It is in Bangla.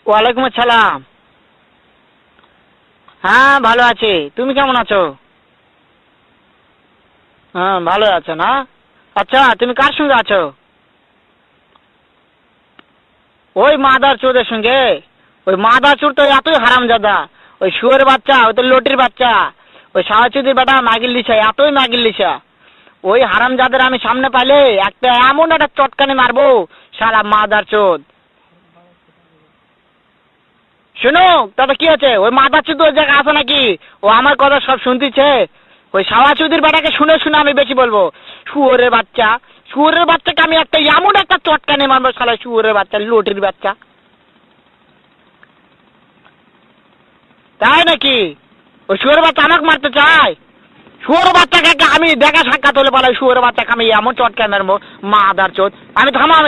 ওয়ালাইকুম আসসালাম। হ্যাঁ ভালো আছি, তুমি কেমন আছো? হ্যাঁ ভালো আছো না? আচ্ছা তুমি কার সঙ্গে আছো? ওই মাদার চোদের সঙ্গে। ওই মাদার চোর তো এতই হারামজাদা। ওই শুয়োরের বাচ্চা, ওই তো লটির বাচ্চা। ওই সাওয়াচুদির বেটা মাগিল লিসা, এতই মাগিল লিসা। ওই হারামজাদের আমি সামনে পাইলে একটা এমন একটা চটকানি মারবো, শালা মাদার চোদ। শোনো, তাতে কি আছে? ওই মাদার চোদ ওই জায়গায় আছে নাকি? ও আমার কথা সব শুনতিছে। ওই সাওয়াচুদির বেটাকে শুনে শুনে আমি বেশি বলবো। শুয়োরের বাচ্চা, শুয়োরের বাচ্চাকে আমি একটা এমন একটা চটকানি মারবো, শালা শুয়োরের বাচ্চা, লটির বাচ্চা। তাই নাকি? ওই শুয়োরের বাচ্চা আমাকে মারতে চায়? শুয়োরের বাচ্চাকে আমি দেখা সাক্ষাৎ হলে পালাই, শুয়োরের বাচ্চাকে আমি এমন চটকানি মারবো, মাদার চোদ। আমি থামো, আমি